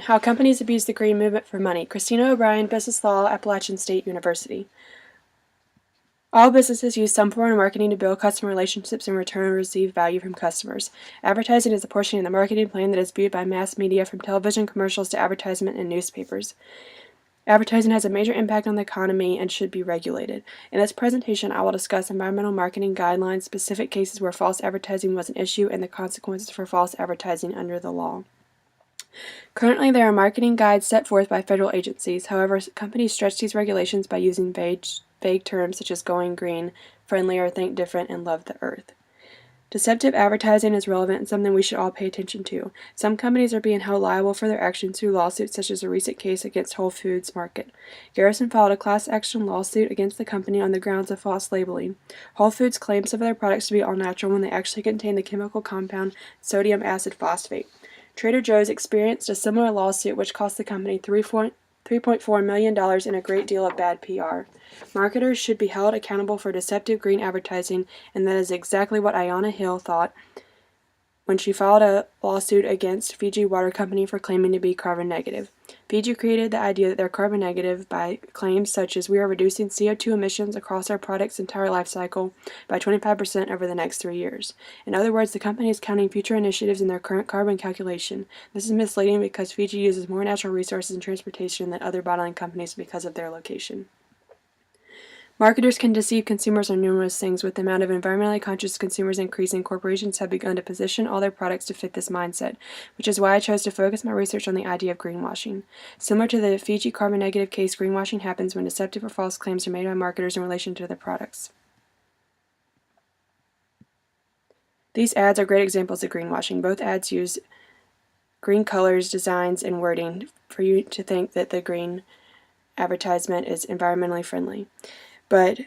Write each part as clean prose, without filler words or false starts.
How Companies Abuse the Green Movement for Money. Christina O'Brien, Business Law, Appalachian State University. All businesses use some form of marketing to build customer relationships and return receive value from customers. Advertising is a portion of the marketing plan that is viewed by mass media, from television commercials to advertisement in newspapers. Advertising has a major impact on the economy and should be regulated. In this presentation, I will discuss environmental marketing guidelines, specific cases where false advertising was an issue, and the consequences for false advertising under the law. Currently, there are marketing guides set forth by federal agencies. However, companies stretch these regulations by using vague terms such as going green, friendly, or think different, and love the earth. Deceptive advertising is relevant and something we should all pay attention to. Some companies are being held liable for their actions through lawsuits, such as a recent case against Whole Foods Market. Garrison filed a class action lawsuit against the company on the grounds of false labeling. Whole Foods claims some of their products to be all natural when they actually contain the chemical compound sodium acid phosphate. Trader Joe's experienced a similar lawsuit which cost the company $3.4 million and a great deal of bad PR. Marketers should be held accountable for deceptive green advertising, and that is exactly what Ayanna Hill thought when she filed a lawsuit against Fiji Water Company for claiming to be carbon negative. Fiji created the idea that they're carbon negative by claims such as, "We are reducing CO2 emissions across our product's entire life cycle by 25% over the next 3 years." In other words, the company is counting future initiatives in their current carbon calculation. This is misleading because Fiji uses more natural resources and transportation than other bottling companies because of their location. Marketers can deceive consumers on numerous things. With the amount of environmentally conscious consumers increasing, corporations have begun to position all their products to fit this mindset, which is why I chose to focus my research on the idea of greenwashing. Similar to the Fiji carbon negative case, greenwashing happens when deceptive or false claims are made by marketers in relation to their products. These ads are great examples of greenwashing. Both ads use green colors, designs, and wording for you to think that the green advertisement is environmentally friendly. But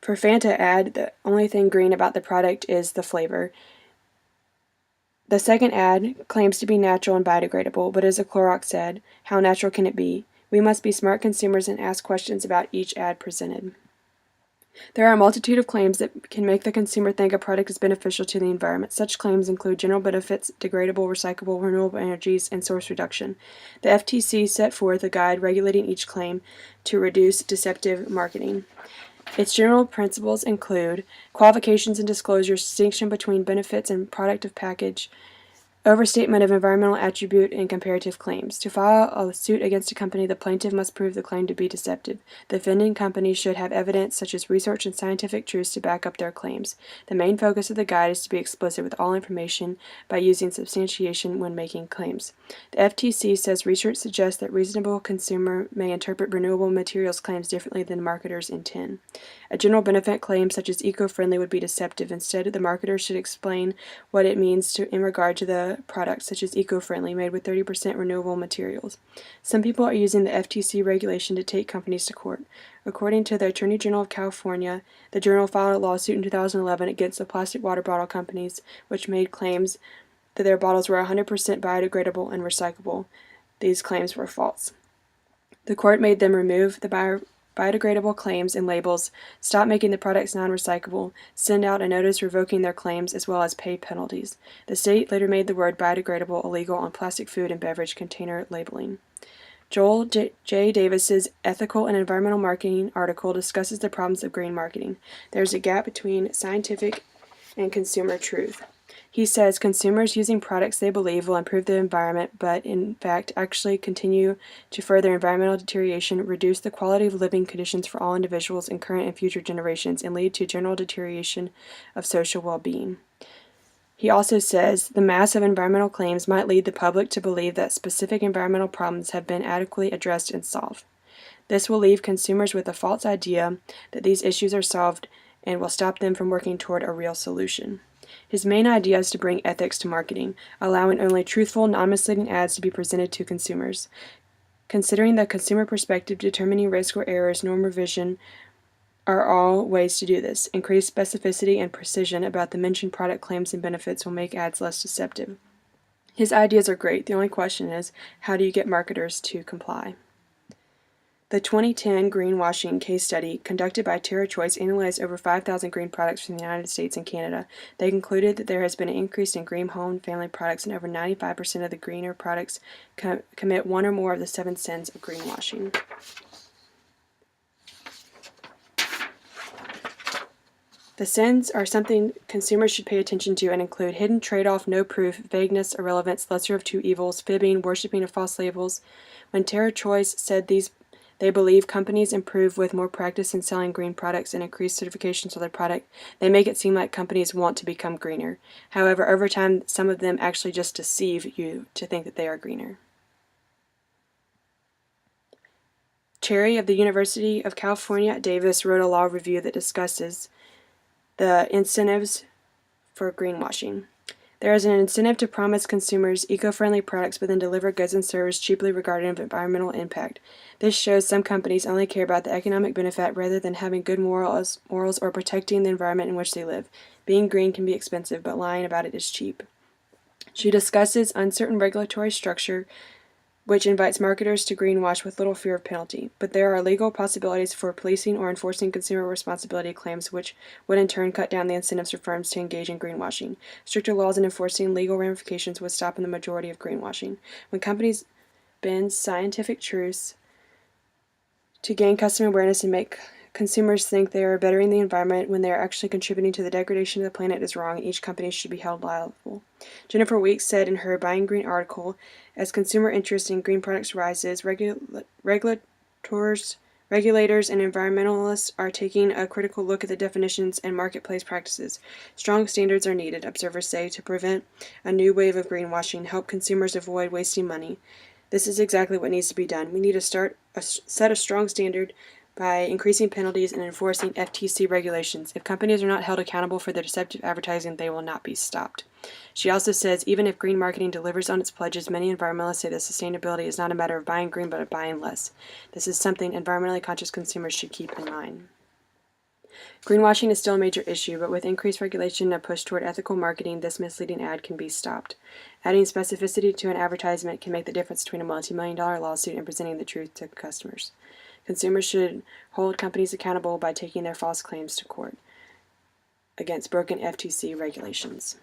for Fanta ad, the only thing green about the product is the flavor. The second ad claims to be natural and biodegradable, but is a Clorox ad. How natural can it be? We must be smart consumers and ask questions about each ad presented. There are a multitude of claims that can make the consumer think a product is beneficial to the environment. Such claims include general benefits, degradable, recyclable, renewable energies, and source reduction. The FTC set forth a guide regulating each claim to reduce deceptive marketing. Its general principles include qualifications and disclosures, distinction between benefits and product of package, overstatement of environmental attribute, and comparative claims. To file a suit against a company, the plaintiff must prove the claim to be deceptive. The offending company should have evidence such as research and scientific truths to back up their claims. The main focus of the guide is to be explicit with all information by using substantiation when making claims. The FTC says research suggests that reasonable consumer may interpret renewable materials claims differently than marketers intend. A general benefit claim such as eco-friendly would be deceptive. Instead, the marketer should explain what it means in regard to the products such as eco-friendly, made with 30% renewable materials. Some people are using the FTC regulation to take companies to court. According to the Attorney General of California, the Journal filed a lawsuit in 2011 against the plastic water bottle companies, which made claims that their bottles were 100% biodegradable and recyclable. These claims were false. The court made them remove the biodegradable claims and labels, stop making the products non-recyclable, send out a notice revoking their claims, as well as pay penalties. The state later made the word biodegradable illegal on plastic food and beverage container labeling. Joel J. Davis's Ethical and Environmental Marketing article discusses the problems of green marketing. There's a gap between scientific and consumer truth. He says consumers using products they believe will improve the environment, but in fact actually continue to further environmental deterioration, reduce the quality of living conditions for all individuals in current and future generations, and lead to general deterioration of social well-being. He also says the mass of environmental claims might lead the public to believe that specific environmental problems have been adequately addressed and solved. This will leave consumers with a false idea that these issues are solved and will stop them from working toward a real solution. His main idea is to bring ethics to marketing, allowing only truthful, non-misleading ads to be presented to consumers. Considering the consumer perspective, determining risk or errors, norm revision are all ways to do this. Increased specificity and precision about the mentioned product claims and benefits will make ads less deceptive. His ideas are great. The only question is, how do you get marketers to comply? The 2010 greenwashing case study conducted by TerraChoice analyzed over 5,000 green products from the United States and Canada. They concluded that there has been an increase in green home family products, and over 95% of the greener products commit one or more of the 7 sins of greenwashing. The sins are something consumers should pay attention to and include hidden trade-off, no proof, vagueness, irrelevance, lesser of two evils, fibbing, worshiping of false labels. When TerraChoice said they believe companies improve with more practice in selling green products and increased certifications of their product, they make it seem like companies want to become greener. However, over time, some of them actually just deceive you to think that they are greener. Cherry of the University of California at Davis wrote a law review that discusses the incentives for greenwashing. There is an incentive to promise consumers eco-friendly products but then deliver goods and services cheaply regarding environmental impact. This shows some companies only care about the economic benefit rather than having good morals or protecting the environment in which they live. Being green can be expensive, but lying about it is cheap. She discusses uncertain regulatory structure which invites marketers to greenwash with little fear of penalty. But there are legal possibilities for policing or enforcing consumer responsibility claims, which would in turn cut down the incentives for firms to engage in greenwashing. Stricter laws and enforcing legal ramifications would stop in the majority of greenwashing. When companies bend scientific truths to gain customer awareness and make consumers think they are bettering the environment when they are actually contributing to the degradation of the planet is wrong. Each company should be held liable. Jennifer Weeks said in her Buying Green article, as consumer interest in green products rises, regulators and environmentalists are taking a critical look at the definitions and marketplace practices. Strong standards are needed, observers say, to prevent a new wave of greenwashing, help consumers avoid wasting money. This is exactly what needs to be done. We need to set a strong standard by increasing penalties and enforcing FTC regulations. If companies are not held accountable for their deceptive advertising, they will not be stopped. She also says even if green marketing delivers on its pledges, many environmentalists say that sustainability is not a matter of buying green but of buying less. This is something environmentally conscious consumers should keep in mind. Greenwashing is still a major issue, but with increased regulation and a push toward ethical marketing, this misleading ad can be stopped. Adding specificity to an advertisement can make the difference between a multi-million-dollar lawsuit and presenting the truth to customers. Consumers should hold companies accountable by taking their false claims to court against broken FTC regulations.